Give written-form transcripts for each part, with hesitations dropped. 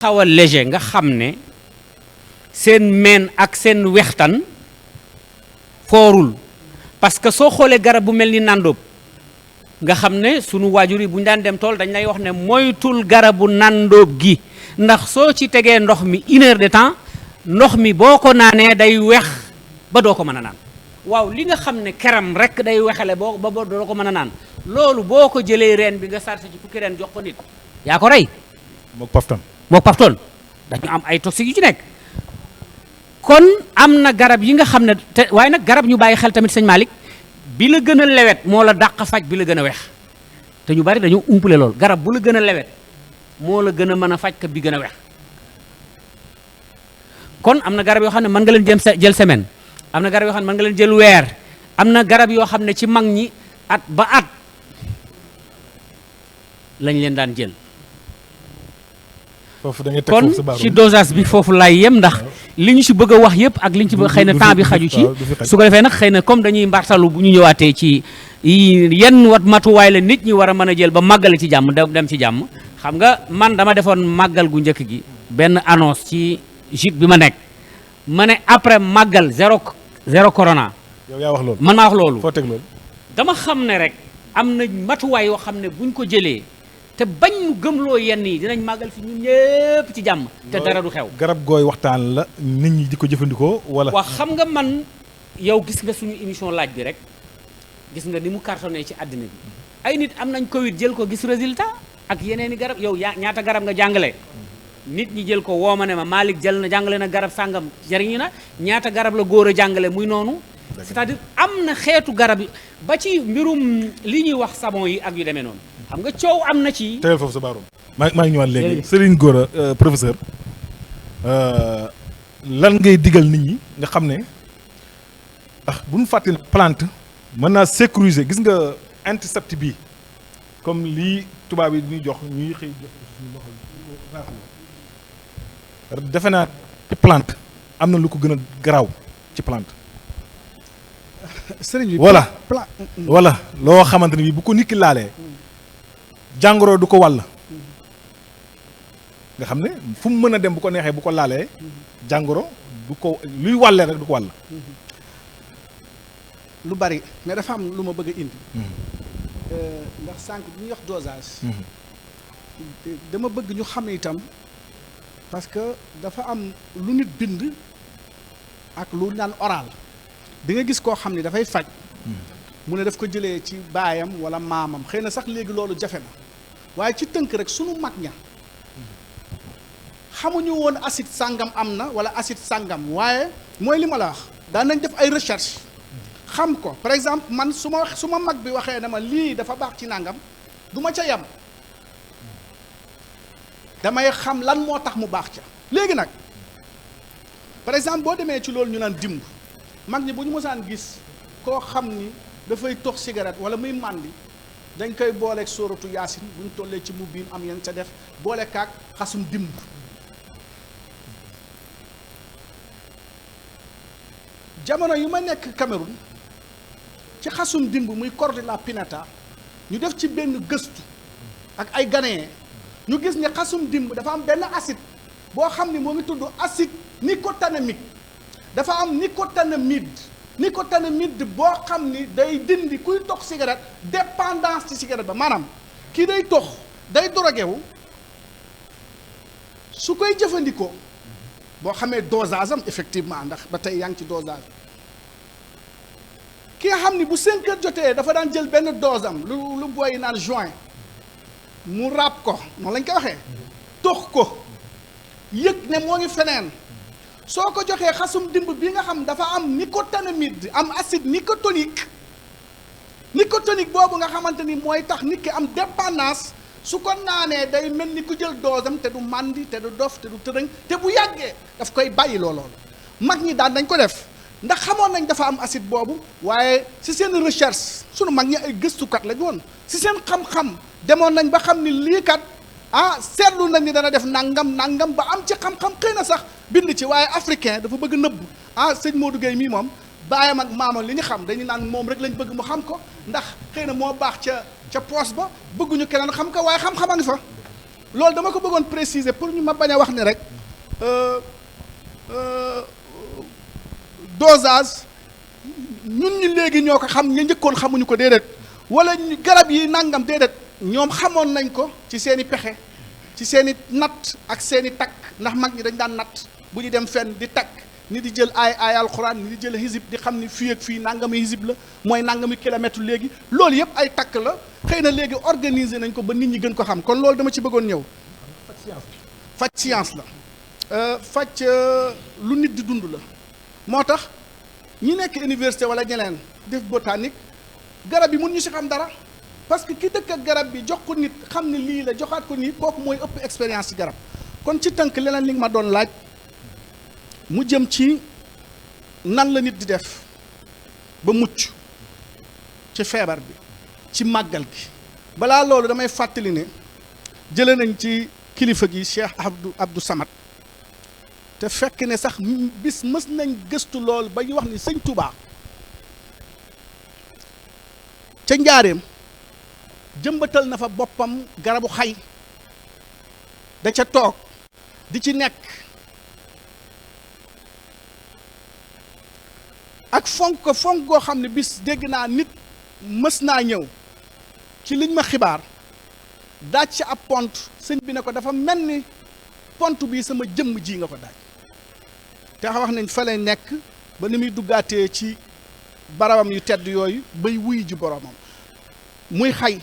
xaw a léger nga xam ne seen meen ak seen wextan foorul parce que soo xoolee garab bu mel ni nandóob nga xam ne sunu waajur yi bu ñu daan dem tool dañ lay wax ne moytul garabu nandóob gi ndax soo ci tegee ndox mi 1 heure de temps ndox mi boo ko naanee day wex ba doo ko mën a naan waaw li nga xam ne keram rek day wexale ba doo ko mën a naan loolu boo ko jëlee reen bi nga sarse ci fukki reen jox ko nit yaa ko rey mook paftan dañu am ay toxiques yu ci nekk kon am na garab yi nga xam ne te waaye nag garab ñu bàyyi xel tamit sëñ Malick bi la gën a lewet moo la dàq faj bi la gën a wex te ñu bari dañu umpale loolu garab bu la gën a lewet moo la gën a mën a faj ka bi gën a wex kon am na garab yoo xam ne mën nga leen jël semaine am na garab yoo xam ne mën nga leen jël weer am na garab yoo xam ne ci mag ñi at ba at lañ leen daan jël foofu da ngay teg kon foofu sa baaru. ci dosage bi foofu laay yem ndax li ñu ci bëgg a wax yëpp ak li ñu ci bëgg xëy na temps bi xaju ci su ko defee nag xëy na comme dañuy mbartalu bu ñu ñëwaatee ci yenn wat matuwaay la nit ñi war a mën a jël ba màggale ci jàmm dem ci jàmm xam nga man dama defoon màggal gu njëkk gi benn annonce ci JIC bi ma nekk ma ne après màggal zéro corona yow yaa wax loolu man maa wax loolu foo teg loolu. dama xam ne rek am na matuwaay yoo xam ne buñ ko jëlee te bañ mu gëmloo yenn yi dinañ màggal fi ñun ñëpp ci jàmm te dara du xew garab gooy waxtaan la nit ñi di ko jëfandikoo wala. wax xam nga man yow gis nga suñu émission laaj bi rek gis nga ni mu cartonné ci àddina bi ay nit am nañ Covid jël ko gis résultat ak yeneen i garab yow ñaata garab nga jàngale nit ñi jël ko woo ma ne ma Malick jël na jàngale na garab sàngam jariñu na ñaata garab la góor a jàngale muy noonu c'est-à-dire am na xeetu garab yi ba ci mbirum li ñuy wax savon yi ak yu demee noonu xam nga coow am na ci tegal foofu sa baaroom. maa ngi ñëwaat léegi Serigne Gora professeur lan ngay digal nit ñi nga xam ne bu ñu fàtte plante mën naa sécuriser gis nga antiseptique bi comme lii tubaab yi ñuy jox ñuy xëy jox suñu loxo defe naa ci plante am na lu ko gën a garaaw ci plante. sëriñ bi voilà loo xamante ne bii bu ko nit ki laalee jàngoro du ko wàll nga xam ne fu mu mën a dem bu ko neexee bu ko laalee jàngoro du ko luy wàllee rek du ko wàll. lu bari mais dafa am lu ma bëgg a indi. ndax sànq bi ñuy wax dosage. dama bëgg ñu xam itam parce que dafa am lu nit bind ak lu naan oral. di nga gis koo xam ne dafay faj mu ne daf ko jëlee ci baayam wala maamam xëy na sax léegi loolu jafe na waaye ci tënk rek sunu mag ña xamuñu woon acide sàngam am na wala acide sàngam waaye mooy li ma la wax daan nañ def ay recherche xam ko par exemple man su ma mag bi waxee ne ma lii dafa baax ci nangam du ma ca yem damay xam lan moo tax mu baax ca léegi nag par exemple boo demee ci loolu ñu naan dimb mag ñi bu ñu mosaan gis koo xam ni dafay tox cigarette wala muy màndi dañ koy booleeg sóoratu yaasin bu ñu tollee ci mu biin am yan ca def boole kaak xasum dimb jamono yu ma nekk Cameroun ci xasum dimb muy cor de la pinata ñu def ci benn gëstu ak ay Ghanéens ñu gis ne xasum dimb dafa am benn acide boo xam ni moo ngi tudd acide nicotinamique dafa am nicotinamide boo xam ni day dindi kuy tox cigarette dépendance ci cigarette ba maanaam kii day tox day drogué wu su koy jëfandikoo boo xamee dosage am effectivement ndax ba tey yaa ngi ci dosage ki nga xam ni bu 5 heures jotee dafa daan jël benn dose am lu booy naan joint mu ràpp ko noonu lañ koy waxee tox ko yëg ne moo ngi feneen soo ko joxee xasum dimb bi nga xam dafa am nicotinamide am acide nicotinique boobu nga xamante ni mooy tax nit ki am dépendance su ko naanee day mel ni ku jël doosam te du màndi te du dof te du tërëng te bu yàggee daf koy bàyyi looloon mag ñi daan dañ ko def ndax xamoon nañ dafa am acide boobu waaye si seen recherche sunu mag ñi ay gëstukat lañ woon si seen xam-xam demoon nañ ba xam ni lii kat seetlu nañ ni dana def nangam ba am ci xam-xam xëy na sax bind ci waaye africain dafa bëgg nëbb sëñ Modou Gueye mii moom baayam ak maamam li ñu xam dañu naan moom rek lañ bëgg mu xam ko ndax xëy na moo baax ca poos ba bëgguñu keneen xam ko waaye xam-xam a ngi fa loolu dama ko bëggoon préciser pour ñu ma bañ a wax ne rek dosage ñun ñi léegi ñoo ko xam ñu njëkkoon xamuñu ko déedéet wala garab yi nangam déedéet ñoom xamoon nañ ko ci seen i pexe ci seen i natt ak seen i takk ndax mag ñi dañ daan natt bu ñu dem fenn di takk ni di jël ay alxuraan ni di jël hizib di xam ni fii ak fii nangami hizib la mooy nangami kilomètre léegi loolu yëpp ay takk la xëy na léegi organiser nañ ko ba nit ñi gën ko xam kon loolu dama ci bëggoon ñëw faj science la faj lu nit di dund la moo tax ñi nekk université wala ñeneen def botanique garab yi mun ñu si xam dara parce que ki dëkk ak garab bi jox ko nit xam ne lii la joxaat ko nit kooku mooy ëpp expérience ci garab kon ci tënk leneen li nga ma doon laaj mu jëm ci nan la nit di def ba mucc ci feebar bi ci màggal gi balaa loolu damay fàttali ne jële nañ ci kilifa gi Cheikh Abdou Samad te fekk ne sax bis mës nañ gëstu lool ba ñu wax ni sëñ Touba ca njaareem jëmbatal na fa boppam garabu xay da ca toog di ci nekk ak fonk goo xam ne bis dégg naa nit mës naa ñëw ci liñ ma xibaar daaj ci ab pont sëñ bi ne ko dafa mel ni pont bii sama jëmm ji nga ko daaj te wax nañ fa lay nekk ba ni muy duggaatee ci barabam yu tedd yooyu bay wuy ji boromam muy xay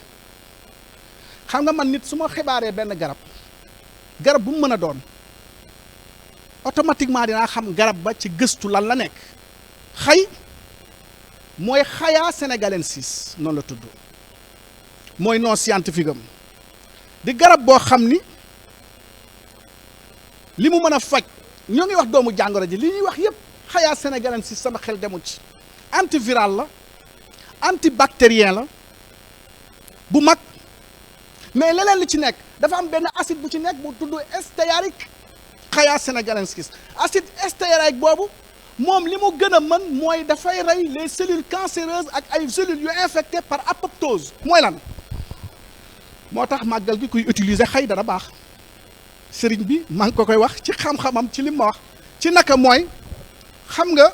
xam nga man nit su ma xibaaree benn garab bu mu mën a doon automatiquement dinaa xam garab ba ci gëstu lan la nekk xay mooy Khaya sénégalensis noonu la tudd mooy nom scientifique am di garab boo xam ni li mu mën a faj ñoo ngi wax doomu jàngoro ji li ñuy wax yépp Khaya sénégalensis sama xel demul ci antiviral la antibactérien la bu mag mais leneen li ci nekk dafa am benn acide bu ci nekk bu tudd stéarique Khaya sénégalensis acide stéarique boobu moom li mu gën a mën mooy dafay rey les cellules cancéreuses ak ay cellules yu infectées par apoptose mooy lan moo tax màggal gi kuy utiliser xay dara baax sëriñ bi maa ngi ko koy wax ci xam-xamam ci li ma wax ci naka mooy xam nga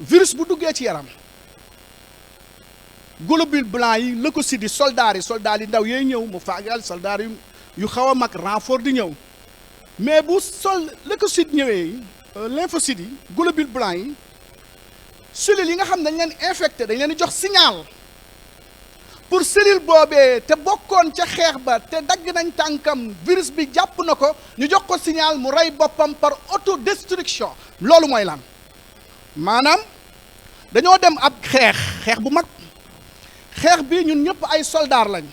virus bu duggee ci yaram globules blancs yi leucocytes yi soldats yi ndaw yooyu ñëw mu faagal soldats yu xaw a mag renfort di ñëw mais bu leucocytes ñëwee lymphocytes yi globules blancs yi cellules yi nga xam ne dañ leen infecté dañ leen di jox signal pour cellule boobee te bokkoon ca xeex ba te dagg nañ tànkam virus bi jàpp na ko ñu jox ko signal mu rey boppam par autodestruction loolu mooy lan maanaam dañoo dem ab xeex bu mag xeex bi ñun ñëpp ay soldats lañ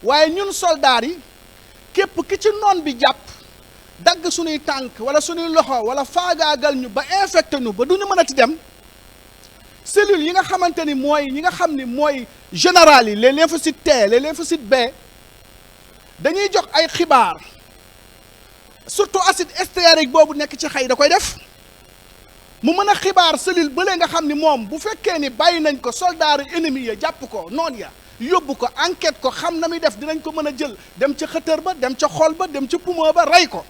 waaye ñun soldats yi képp ki ci noon bi jàpp dagg suñuy tànk wala suñuy loxo wala faagaagal ñu ba infecté ñu ba du ñu mënati dem cellules yi nga xamante ni mooy ñi nga xam ni mooy général yi les lymphocytes T les lymphocytes B dañuy jox ay xibaar surtout acide stéarique boobu nekk ci xay da koy def mu mën a xibaar cellule bële nga xam ni moom bu fekkee ni bàyyi nañ ko soldat ennemi ya jàpp ko noon ya yóbbu ko enquête ko xam na muy def dinañ ko mën a jël dem ca xëtër ba dem ca xol ba dem ca poumon ba rey ko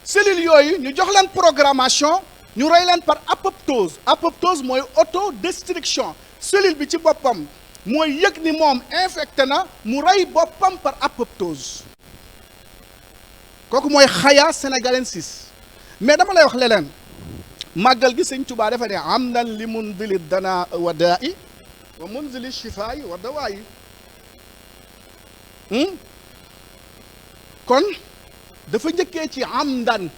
cellules yooyu ñu jox leen programmation ñu rey leen par apoptose mooy autodestruction cellule bi ci boppam mooy yëg ni moom infecté na mu rey boppam par apoptose kooku mooy Khaya sénégalensis mais dama lay wax leneen màggal gi sëñ Tuubaa dafa ne am nan li munzili dana wa daa i wa munzili shifaa yi wa dawaa yi kon dafa njëkkee ci amdan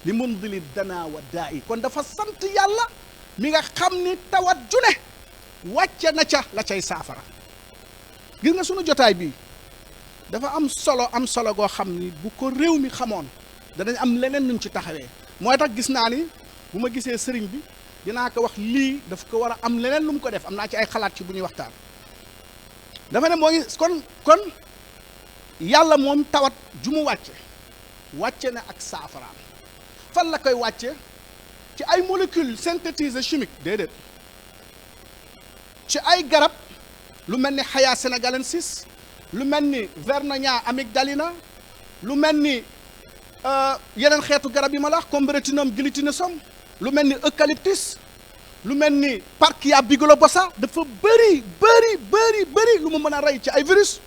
li munzili dana wa daa i kon dafa sant yàlla mi nga xam ni tawat june wàcce na ca la cay saafara gis nga sunu jotaay bi dafa am solo goo xam ni bu ko réew mi xamoon danañ am leneen nuñ ci taxawee mooy tax gis naa ni bu ma gisee sëriñ bi dinaa ko wax lii daf ko war a am leneen lu mu ko def am naa ci ay xalaat ci bu ñuy waxtaan dafa ne moo ngi kon yàlla moom tawat ju mu wàcce na ak saafaraam fan la koy wàcce ci ay molécules synthétisées chimiques déedéet ci ay garab lu mel ni Khaya sénégalensis lu mel ni Vernonia amygdalina, lu mel ni yeneen xeetu garab yi ma la wax comme Brettanomyces glutinosum, lu mel ni eucalyptus, lu mel ni Parkia bigelobosa dafa bëri lu mu mën a rey ci ay virus,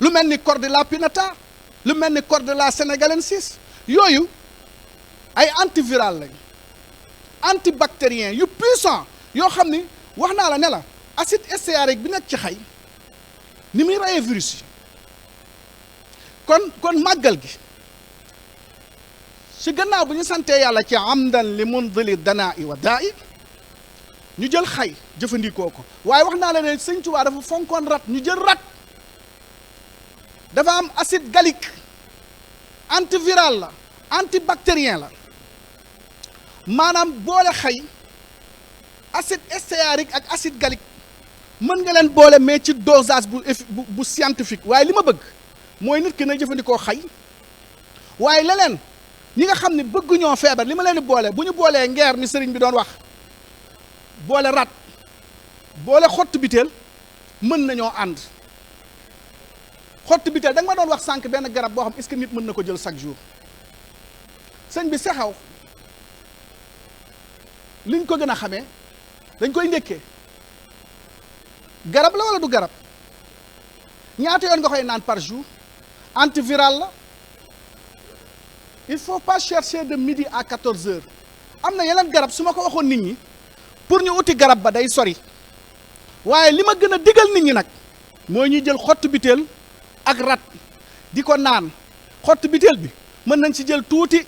lu mel ni Cordula pinnata, lu mel ni Cordula senegalensis, yooyu ay antiviral lañ, antibactérien yu puissant yoo xam ni wax naa la ne la acide stéarique bi nekk ci xay ni muy reyee virus yi. kon màggal gi si gannaaw bu ñu santee yàlla ci amdan li mundili danaa i wa daa i ñu jël xay jëfandikoo ko, waaye wax naa la ne Sëñ Tuubaa dafa fonkoon rat, ñu jël rat dafa am acide gallique, antiviral la, antibactérien la, maanaam boole xay acide stéarique ak acide gallique mën nga leen boole mais ci dosage bu scientifique. waaye li ma bëgg mooy nit ki na jëfandikoo xay, waaye leneen ñi nga xam ne bëgg ñoo feebar li ma leen di boole bu ñu boolee ngeer ni sëriñ bi doon wax, boole rat, boole xottu biteel, mën nañoo ànd. xottu biteel da nga ma doon wax sànq benn garab boo xam est-ce que nit mën na ko jël chaque jour. sëñ bi sexaw liñ ko gën a xamee dañ koy ndékkee, garab la wala du garab? ñaata yoon nga koy naan par jour? Antiviral la. Il faut pas chercher de midi à 14 heures. am na yeneen garab su ma ko waxoon nit ñi pour ñu uti garab ba day sori, waaye li ma gën a digal nit ñi nag mooy ñuy jël xottu biteel ak rat di ko naan. xottu biteel bi mën nañ ci jël tuuti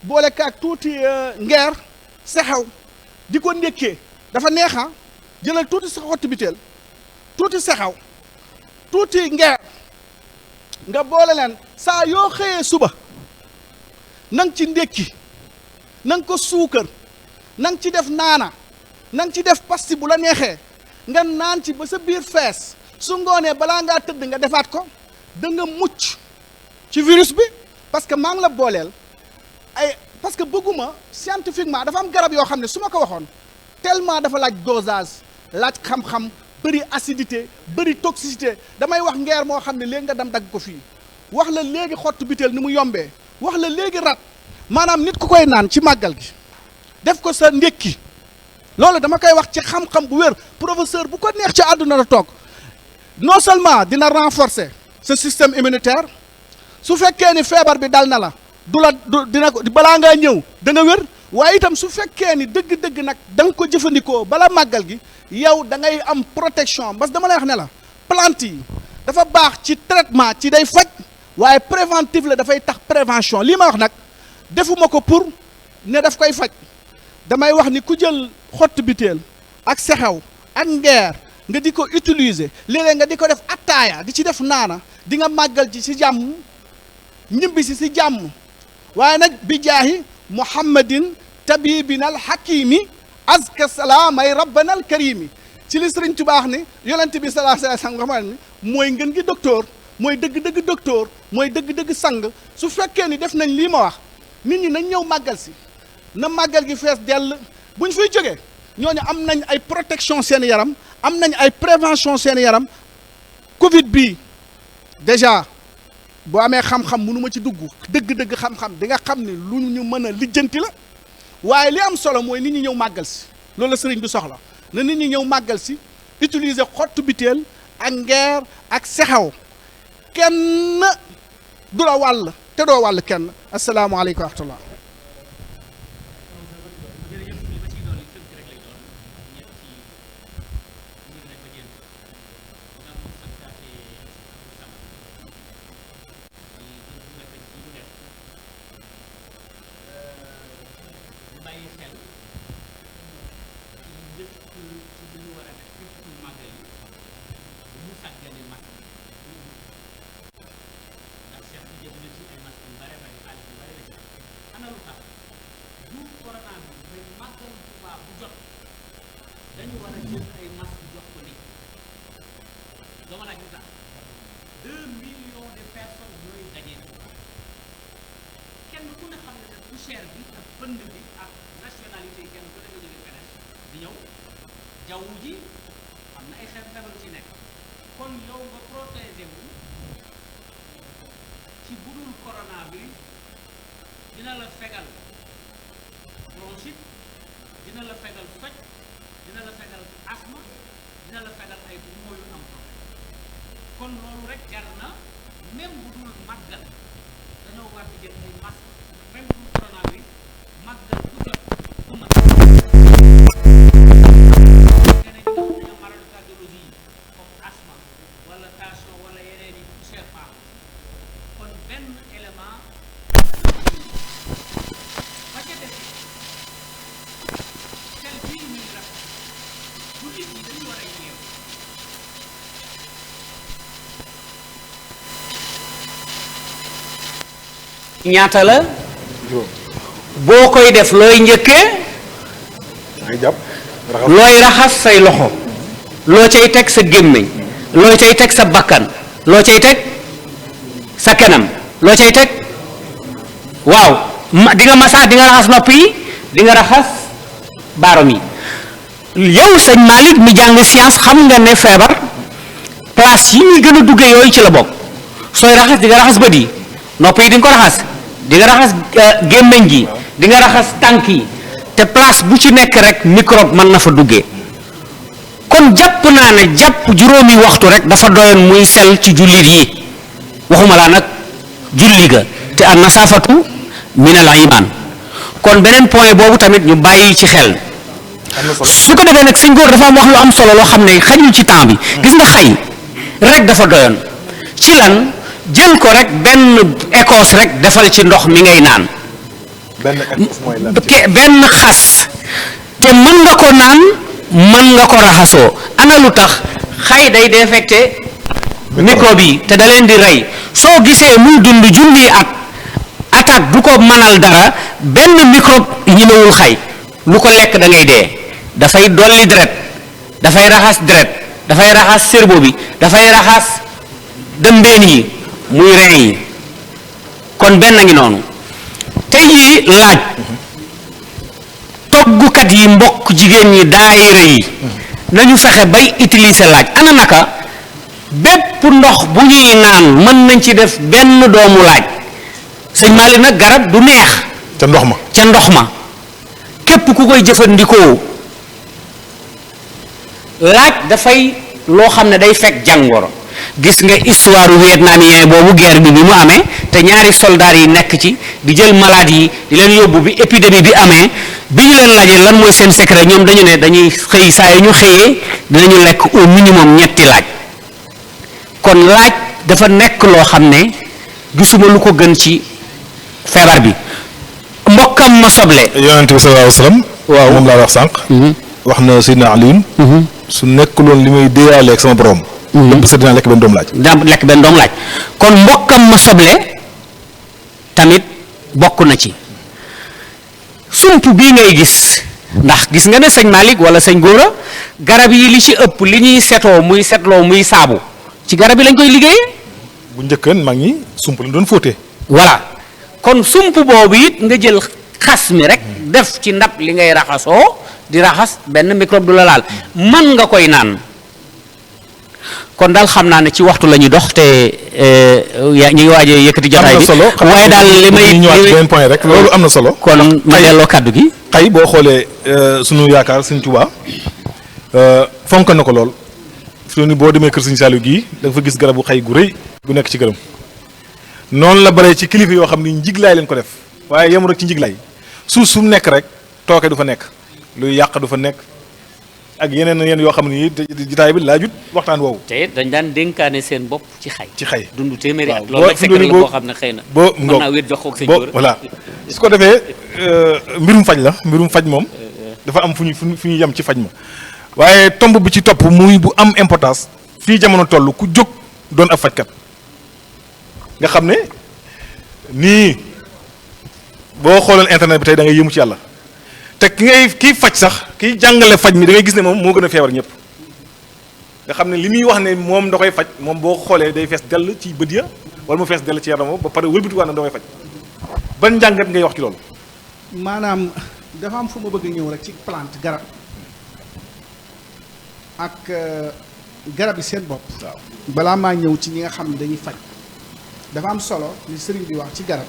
boole kaak tuuti ngeer sexew di ko ndékkee, dafa neexa jëlal tuuti sa xottu biteel, tuuti sexew, tuuti ngeer, nga boole leen saa yoo xëyee suba nang ci ndékki, nang ko suukar, nang ci def naana, nang ci def pasti bu la neexee nga naan ci ba sa biir fees, su ngoonee balaa ngaa tëdd nga defaat ko, da nga mucc ci virus bi. parce que maa ngi la booleel ay parce que bëgguma scientifiquement dafa am garab yoo xam ne su ma ko waxoon tellement dafa laaj dosage, laaj xam-xam, bëri acidité, bëri toxicité. damay wax ngeer moo xam ne léegi nga dem dagg ko fii, wax la léegi xottu biteel ni mu yombee, wax la léegi rat. maanaam nit ku koy naan ci màggal gi def ko sa ndékki, loolu dama koy wax ci xam-xam bu wér. professeur bu ko neex ci àdduna la toog, non seulement dina renforcer ce système immunitaire, su fekkee ni feebar bi dal na la dina ko balaa ngaa ñëw da nga wér, waaye itam su fekkee ni dëgg-dëgg nag da nga ko jëfandikoo bala màggal gi yow da ngay am protection. parce que dama lay wax ne la plante yi dafa baax ci traitement, ci day faj, waaye préventif la, dafay tax prévention. lii ma wax nag defuma ko pour ne daf koy faj, damay wax ni ku jël xottu biteel ak sexew ak ngeer nga di ko utiliser, léeg-léeg nga di ko def attaaya di ci def naana, di nga màggal ci jàmm, ñibbi si jàmm. waaye nag bi jaahi muhammadin tabibina al hakimi azka salaamay rabbana al karimi, ci li Sëriñ Tuubaa ni yonent bi sallallahu alayhi wa sallam nga xam ne mooy ngën gi docteur, mooy dëgg-dëgg docteur, mooy dëgg-dëgg sang. su fekkee ni def nañ lii ma wax, nit ñi nañ ñëw màggal si, na màggal gi fees dell. bu ñu fiy jógee ñooñu am nañ ay protection seen yaram, am nañ ay prévention seen yaram. Covid bii déjà boo amee xam-xam mënu ma ci dugg, dëgg-dëgg xam-xam di nga xam ne lu ñu mën a lijjanti la, waaye li am solo mooy nit ñi ñëw màggal si. loolu la sëriñ bi soxla, na nit ñi ñëw màggal si, utiliser xottu biteel ak ngeer ak sexew. kenn du la wàll te doo wàll kenn. asalaamaaleykum wa rahmatullah. dañu war a jël ay masques jox ko nit dama laaj lu tax 2 millions de personnes ñooy daje kenn ku ne xam ne poussière bi ak pënd bi ak nationalité kenn ku ne nga jóge feneen di ñëw jaww ji am na ay xeetu feebar ci nekk kon yow nga protégé wu ci budul corona bi dina la fegal bronchite dina la fegal soj dina la fegal asthme dina la fegal ay poumon yu am kon loolu rek jar na même budul màggal dañoo war di jël ay masque même budul corona bi màggal bu jot bu mat ñeneen ñi nga xam ne ñoo maladie cardiologie yi comme asthme wala tension wala yeneen yi poussière pas kon benn élément ba ca des tel bii ñuy raf jullit yi dañu war a yeew ñaata la boo koy def looy njëkkee ngay jàpp looy raxas say loxo loo cay teg sa gémmiñ loo cay teg sa bakkan loo cay teg sa kanam loo cay teg waaw di nga masa di nga raxas nopp yi di nga raxas baarom yi yow sëñ Malick mi jàng science xam nga ne feebar place yi ñuy gën a duggee yooyu ci la bokk sooy raxas di nga raxas bët yi nopp yi di nga ko raxas di nga raxas gémmiñ gi di nga raxas tànk yi te place bu ci nekk rek microbe mën na fa duggee kon jàpp naa ne jàpp juróomi waxtu rek dafa doyoon muy sel ci jullit yi waxuma laa nag julli ga te an nasafatu min al iman kon beneen point boobu tamit ñu bàyyi ci xel su ko defee nag sëñ góor dafa am wax lu am solo loo xam ne xajul ci temps bi gis nga xay rek dafa doyoon ci lan jël ko rek benn écosse rek defal ci ndox mi ngay naan benn xas te mën nga ko naan mën nga ko raxasoo ana lu tax xay day défecté microbe yi te da leen di rey soo gisee muy dund junni at attaque du ko mënal dara benn microbe ñemewul xay lu ko lekk da ngay dee dafay dolli deret dafay raxas deret dafay raxas cerveau bi dafay raxas dëmbeen yi muy rein yi kon benn ngi noonu tey jii laaj toggukat yi mbokk jigéen ñi daayira yi nañu fexe bay utiliser laaj ana naka bépp ndox bu ñuy naan mën nañ ci def benn doomu laaj sëñ Malick nag garab du neex ca ndox ma képp ku koy jëfandikoo laaj dafay loo xam ne day fekk jàngoro gis nga histoire vietnamien boobu guerre bi mu amee te ñaari soldats yi nekk ci di jël malade yi di leen yóbbu bi épidémie bi amee bi ñu leen laajee lan mooy seen secret ñoom dañu ne dañuy xëy saa yu ñu xëyee dinañu lekk au minimum ñetti laaj kon laaj dafa nekk loo xam ne gisuma lu ko gën ci feebar bi mbokkam ma soble. yonent bi sallallahu alayhi wa sallam. waaw moom laa wax sànq. wax na Seydina Alioune. su nekkuloon li may déyaaleeg sama borom. lépp sa dinaa lekk benn doom laaj. dinaa lekk benn doom laaj kon mbokkam ma soble tamit bokk na ci sump bii ngay gis ndax gis nga ne sëñ Malick wala sëñ Gora garab yi li ci ëpp li ñuy setoo muy setloo muy saabu ci garab yi lañ koy liggéeyee. bu njëkkan mag ñi sump lañ doon fóotee. voilà kon sump boobu it nga jël xas mi rek def ci ndab li ngay raxasoo di raxas benn microbe du la laal mën nga koy naan. kon daal xam naa ne ci waxtu la ñuy dox te ñu ngi waaj a yëkkati jotaay bi waaye daal li may ñëwaat benn point rek loolu am na solo. kon ma delloo kàddu gi. xay boo xoolee sunu yaakaar Sëñ Tuubaa fonk na ko lool fi ni boo demee kër Sëñ Saliou gii da nga fa gis garabu xay gu rëy gu nekk ci këram noonu la bare ci kilifa yoo xam ni njiglaay leen ko def waaye yemul rek ci njiglaay suuf su mu nekk rek tooke du fa nekk luy yàq du fa nekk. ak yeneen yoo xam ne jitaay bi laajut waxtaan woowu. te dañ daan dénkaane seen bopp ci xay. ci xay dund téeméeri at. loolu rek fekk la boo xam ne xëy na. boo mën naa wéet jox ko ak sëñ Gora. voilà su ko defee mbirum faj la mbirum faj moom dafa am fu ñu yem ci faj ma waaye tomb bi ci topp muy bu am importance fii jamono toll ku jóg doon ab fajkat nga xam ne nii boo xooloon internet bi tey da ngay yëmu ci yàlla. te kiy faj sax kiy jàngale faj mi da ngay gis ne moom moo gën a feebar ñëpp nga xam ne li muy wax ne moom da koy faj moom boo xoolee day fees dell ci bët ya wala mu fees dell ci yaram ba pare wëlbatiwaat na da koy faj ban njàngat ngay wax ci loolu. maanaam dafa am fu ma bëgg ñëw rek ci plante garab ak garab yi seen bopp. balaa maa ñëw ci ñi nga xam ne dañuy faj dafa am solo li sëriñ bi wax ci garab.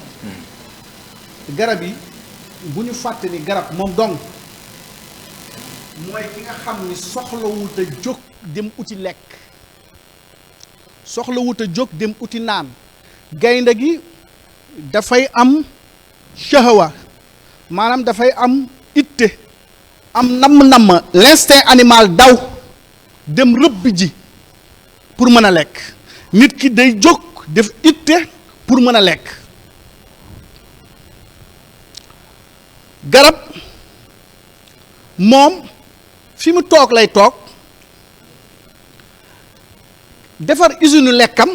garab yi bu ñu fàtte ni garab moom dong mooy ki nga xam ni soxlawut a jóg dem uti lekk soxlawut a jóg dem uti naan gaynde gi dafay am shahawa maanaam dafay am itte am namm-namm l'instinct animal daw dem rëbb ji pour mën a lekk nit ki day jóg def itte pour mën a lekk garab moom fi mu toog lay toog defar usine lekkam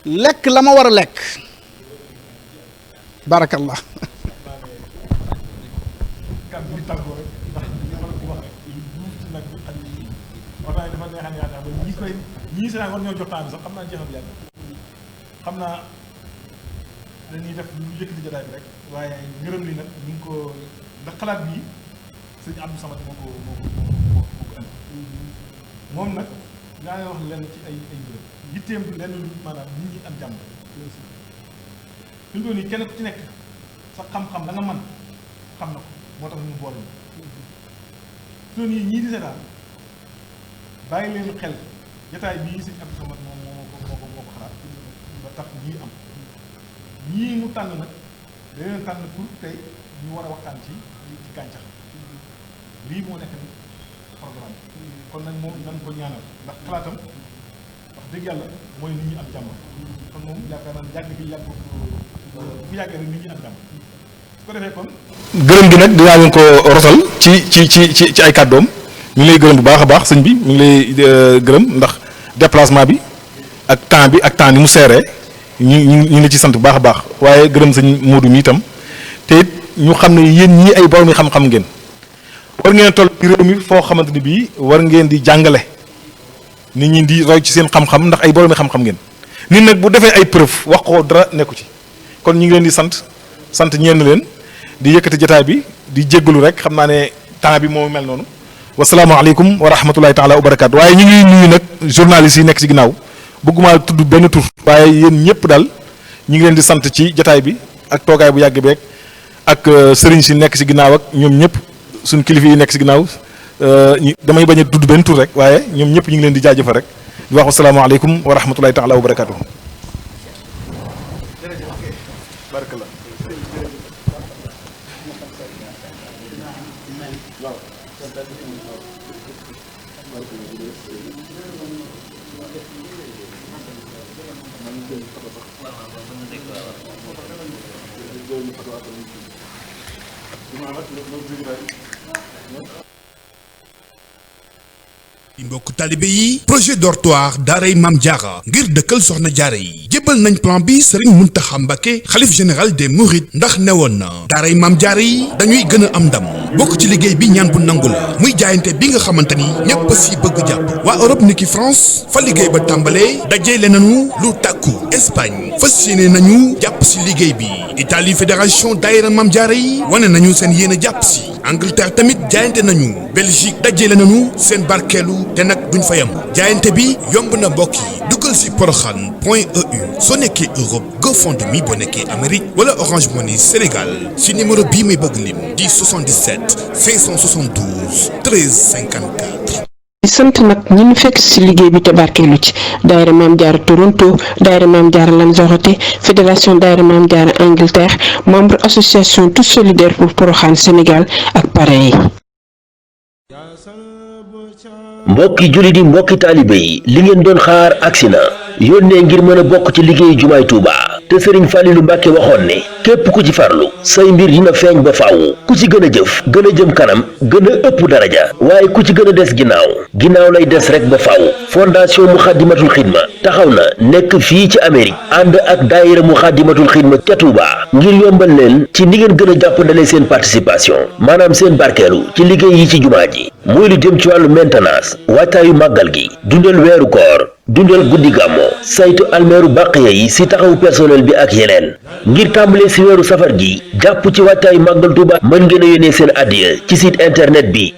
lekk la ma war a lekk barakallah ñii si naa war ñoo jox temps bi sax xam naa jeexal yàgg xam naa dañuy def lu yëkkati jotaay bi rek waaye ngërëm li nag ñu ngi ko ndax xalaat bii sëñ Abdou Samad moo ko andi moom nag ngaa ngi wax lenn ci ay ngërëm yitteem bi lenn lu maanaam nit ñi am jàmm fi mu doon nii kenn ku ci nekk sa xam-xam la nga mën xam na ko moo tax ñu boole ñu fi doon nii ñii di seetaan bàyyi leen xel jotaay bii sëñ Abdou Samad moo ko xalaat ba tax ñii am ñii mu tànn nag da leen tànn pour tey ñu war a waxtaan ci gàncax lii moo nekk ni programme kon nag moom nan ko ñaanal ndax xalaatam wax dëgg yàlla mooy nit ñi am jàmm kon moom yaakaar naa yàgg bi yàgg bu yàggee rek nit ñi am jàmm su ko defee kon gërëm gi nag dinaa leen ko rotal ci ay kàddoom ñu ngi lay gërëm bu baax a baax sëñ bi ñu ngi lay gërëm ndax déplacement bi ak temps ni mu seeree ñu ngi ci sant bu baax a baax waaye gërëm sëñ Modou mi itam te it ñu xam ne yéen ñii ay borom yi xam-xam ngeen war ngeen toll ci réew mi foo xamante ni bii war ngeen di jàngale nit ñi di roy ci seen xam-xam ndax ay borom yi xam-xam ngeen nit nag bu defee ay preuve wax ko dara nekku ci kon ñu ngi leen di sant ñeen leen di yëkkati jotaay bi di jéggalu rek xam naa ne temps bi moo mel noonu wasalaamaaleykum wa rahmatulahi taala wa barakaatu waaye ñu ngi nuyu nag journalistes yi nekk ci ginnaaw bëgguma tudd benn tur waaye yéen ñëpp daal ñu ngi leen di sant ci jataay bi ak toogaay bu yàgg beeg ak sëriñ si nekk ci ginnaaw ak ñoom ñëpp suñ kilifa yi nekk ci ginnaaw damay bañ a tudd benn tur rek waaye ñoom ñëpp ñu ngi leen di jaajëfal rek di wax wasalaamaaleykum wa rahmatulahi taala wa barakaatu. mbokk talibé yi projet dortoir daaray Maam Jaara ngir dëkkal soxna jaara yi jébbal nañ plan bi Serigne Mountakha Mbacké xalif général des Mourides ndax newoon na daaray Maam Jaara yi dañuy gën a am ndam bokk ci liggéey bi ñaan bu nangu la muy jaayante bi nga xamante ni ñépp si bëgg jàpp waa Europe niki France fa liggéey ba tàmbalee dajale nañu lu tàkku Espagne fas yéene nañu jàpp si liggéey bi Italie fédération daayira Maam Jaara yi wane nañu seen yéene jàpp si Angleterre tamit jaayante nañu Belgique dajale nañu seen barkeelu te nag duñ fa yem jaayante bi yomb na mbokk yi duggal si porokhane.eu soo nekkee Europe GoFundMe boo nekkee Amérique wala Orange Money Sénégal si numéro bii may bëgg lim di 77 572 13 54. di sant nag ñi ñu fekk ci liggéey bi te barkeelu ci daayira Maam Jaara Toronto daayira Maam Jaara Lanzarote fédération daayira Maam Jaara Angleterre membre association tous solidaires pour Porokhane Sénégal ak parrain yi. mbokki jullit yi mbokki taalibe yi li ngeen doon xaar agsi na yónnee ngir mën a bokk ci liggéeyu jumaay Tuuba te Sëriñ Fàllilu Mbàkke waxoon ne képp ku ci farlu say mbir dina feeñ ba faaw ku ci gën a jëf gën a jëm kanam gën a ëpp daraja waaye ku ci gën a des ginnaaw lay des rek ba faaw fondation Muxaddamatul Xidma taxaw na nekk fii ci Amérique ànd ak daayira Muxaddamatul Xidma ca Tuuba ngir yombal leen ci ni ngeen gën a jàppandale seen participation maanaam seen barkeelu ci liggéey yi ci jumaa ji muy lu jëm ci wàllu maintenance waajtaayu màggal gi dundal weeru koor dundal guddi gàmmo saytu almeeru bàqiya yi si taxawu personnel bi ak yeneen ngir tàmbalee si weeru safar gi jàpp ci waajtaayu màggal Tuuba mën ngeen a yónnee seen addiya ci site internet bi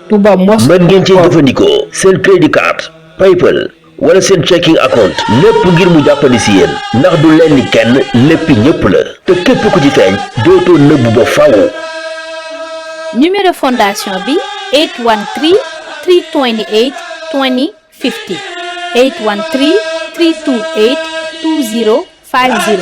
Touba Mosque. mën ngeen cee jëfandikoo seen crédit card PayPal wala seen checking account lépp ngir mu jàppandi si yéen ndax du leen ni kenn léppi ñëpp la te képp ku ci feeñ dootoo nëbbu ba faaw. numéro fondation bi 813 328 20 50 813 328 20 50.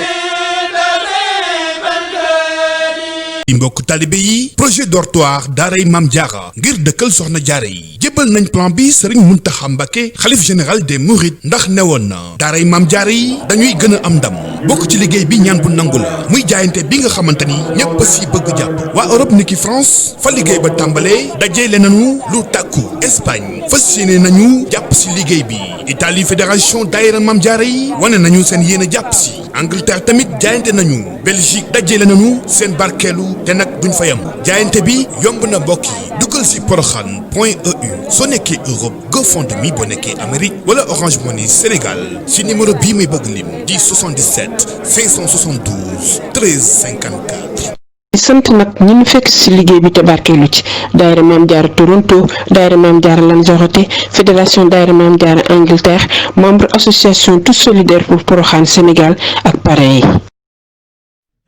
mbokk talibé yi projet dortoir daaray Mam Diarra ngir dëkkal soxna jaara yi jébbal nañ plan bi Serigne Mountakha Mbacké xalif général des Mourides ndax newoon na daaray Mam Diarra yi dañuy gën a am ndam bokk ci liggéey bi ñaan bu nangu la muy jaayante bi nga xamante ni ñépp si bëgg jàpp waa Europe niki France fa liggéey ba tàmbalee dajeele nañu lu tàkku Espagne fas yéene nañu jàpp si liggéey bi Italie fédération daayira Mam Diarra yi wane nañu seen yéene jàpp si Angleterre tamit jaayante nañu Belgique dajeele nañu seen barkeelu te nag duñ fa yam jaayante bi yomb na mbokk yi duggal si porokhane.eu soo nekkee Europe GoFundMe boo nekkee Amérique wala Orange Money Sénégal si numéro bii may bëgg lim di 77 572 13 54. sant nag ñi ñu fekk ci liggéey bi te barkeelu ci daayira Maam Jaara Toronto daayira Maam Jaara Lanzarote fédération daayira Maam Jaara Angleterre membre association tous solidaires pour Porokhane Sénégal ak parrain yi.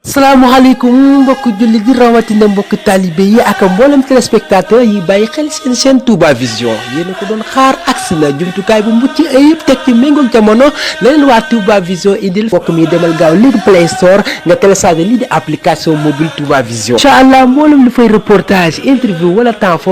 salaamaaleykum mbokk jullit yi rawatina mbokk talibé yi ak mboolem téléspectateur yi bàyyi xel seen chaîne Touba Vision yéen a ko doon xaar agsi na jumtukaay bu mucc ayib teg ci méngoog jamono leneen waa Touba Vision indil mbokk mi demal gaaw léegi Play Store nga téléchargé lii di application mobile Touba Vision incha allah mboolem lu fay reportage interview wala temps fort